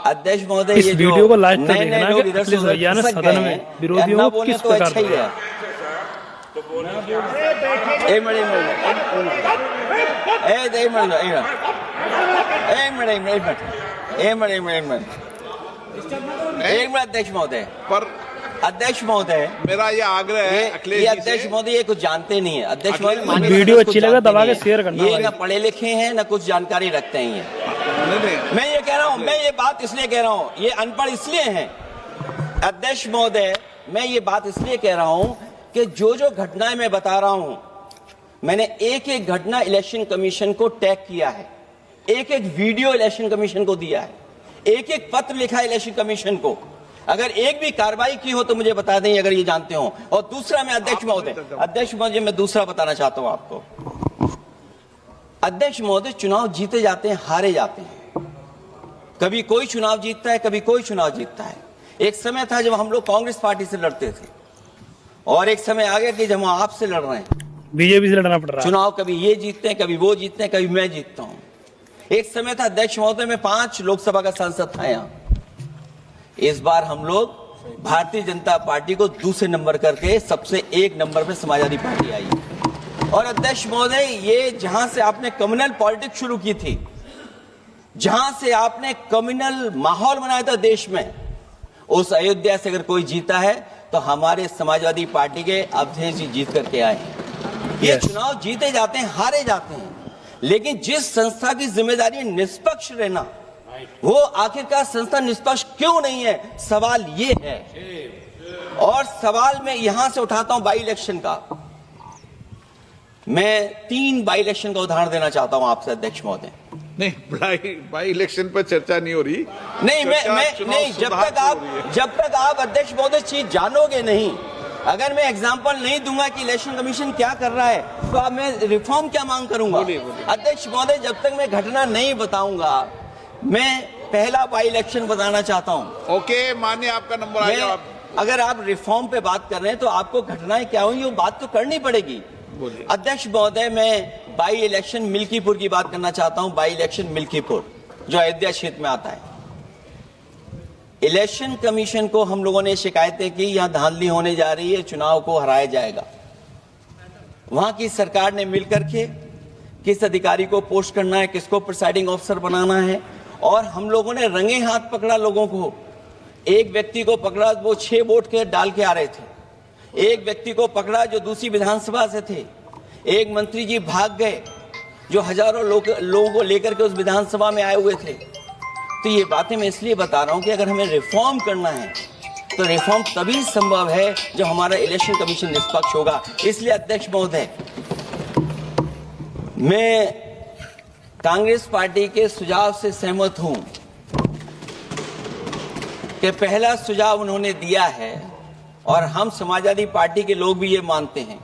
अध्यक्ष महोदय, इस ये वीडियो को लास्ट तक नए देखना लोग कि इधर से अखिलेश भैया ने खिसक सदन गए में हैं, विरोधियों ना को बोले किस तो प्रकार अच्छा ही है। एक मिनट अध्यक्ष महोदय, पर अध्यक्ष महोदय, मेरा ये आग्रह है ये अखिलेश जी अध्यक्ष से। महोदय ये कुछ जानते नहीं है। अध्यक्ष महोदय माननीय वीडियो सदस्य कुछ अच्छी लगे जानते दबा के नहीं है। शेयर करना ये भाई। ना पढ़े लिखे हैं ना कुछ जानकारी रखते हैं। नहीं, मैं ये कह रहा हूं, मैं ये बात इसलिए कह रहा हूं, ये अनपढ़ इसलिए हैं अध्यक्ष महोदय, मैं ये बात इसलिए कह रहा हूं कि जो जो घटनाएं मैं बता रहा हूं, मैंने एक एक घटना इलेक्शन कमीशन को टैग किया है, एक एक वीडियो इलेक्शन कमीशन को दिया है, एक एक पत्र लिखा है इलेक्शन कमीशन को। अगर एक भी कार्रवाई की हो तो मुझे बता दें अगर ये जानते हो। और दूसरा, मैं अध्यक्ष महोदय मैं दूसरा बताना चाहता हूं आपको। अध्यक्ष महोदय, चुनाव जीते जाते हैं, हारे जाते हैं। कभी कोई चुनाव जीतता है, कभी कोई चुनाव जीतता है। एक समय था जब हम लोग कांग्रेस पार्टी से लड़ते थे, और एक समय आ गया कि जब हम आपसे लड़ रहे हैं, बीजेपी से लड़ना पड़ रहा है। चुनाव कभी ये जीतते हैं, कभी वो जीतते हैं, कभी मैं जीतता हूं। एक समय था अध्यक्ष महोदय, में 5 लोकसभा का सांसद था यहां। इस बार हम लोग भारतीय जनता पार्टी को दूसरे नंबर करके सबसे 1 नंबर पे समाजवादी पार्टी आई। और अध्यक्ष महोदय, ये जहां से आपने कम्युनल पॉलिटिक्स शुरू की थी, जहां से आपने कम्युनल माहौल बनाया था देश में, उस अयोध्या से अगर कोई जीता है तो हमारे समाजवादी पार्टी के अवधेश जी जीत करके आए हैं। ये चुनाव जीते जाते हैं, हारे जाते हैं, लेकिन जिस संस्था की जिम्मेदारी निष्पक्ष रहना, वो आखिरकार संस्था निष्पक्ष क्यों नहीं है, सवाल ये है। और सवाल मैं यहां से उठाता हूं बाई इलेक्शन का। मैं 3 बाई इलेक्शन का उदाहरण देना चाहता हूं आपसे अध्यक्ष महोदय। नहीं, बाई इलेक्शन पर चर्चा नहीं हो रही। नहीं, मैं नहीं, जब तक आप अध्यक्ष महोदय चीज जानोगे नहीं, अगर मैं एग्जांपल नहीं दूंगा कि इलेक्शन कमीशन क्या कर रहा है, तो अब मैं रिफॉर्म क्या मांग करूंगा। अध्यक्ष महोदय, जब तक मैं घटना नहीं बताऊंगा, मैं पहला बाई इलेक्शन बताना चाहता हूं। ओके, मानिए आपका नंबर आ गया। अगर आप रिफॉर्म पे बात कर रहे हैं तो आपको घटनाएं क्या हुई वो बात तो करनी पड़ेगी। अध्यक्ष महोदय, मैं बाई इलेक्शन मिल्कीपुर की बात करना चाहता हूं। बाई इलेक्शन मिल्कीपुर जो अयोध्या क्षेत्र में आता है। इलेक्शन कमीशन को हम लोगों ने शिकायतें की, यहां धांधली होने जा रही है, चुनाव को हराया जाएगा। वहां की सरकार ने मिलकर के किस अधिकारी को पोस्ट करना है, किसको प्रिसाइडिंग ऑफिसर बनाना है, और हम लोगों ने रंगे हाथ पकड़ा लोगों को। एक व्यक्ति को पकड़ा, वो 6 वोट के डाल के आ रहे थे। एक व्यक्ति को पकड़ा जो दूसरी विधानसभा से थे। एक मंत्री जी भाग गए जो हजारों लोगों को लेकर के उस विधानसभा में आए हुए थे। तो ये बातें मैं इसलिए बता रहा हूं कि अगर हमें रिफॉर्म करना है तो रिफॉर्म तभी संभव है जब हमारा इलेक्शन कमीशन निष्पक्ष होगा। इसलिए अध्यक्ष महोदय, मैं कांग्रेस पार्टी के सुझाव से सहमत हूं कि पहला सुझाव उन्होंने दिया है, और हम समाजवादी पार्टी के लोग भी ये मानते हैं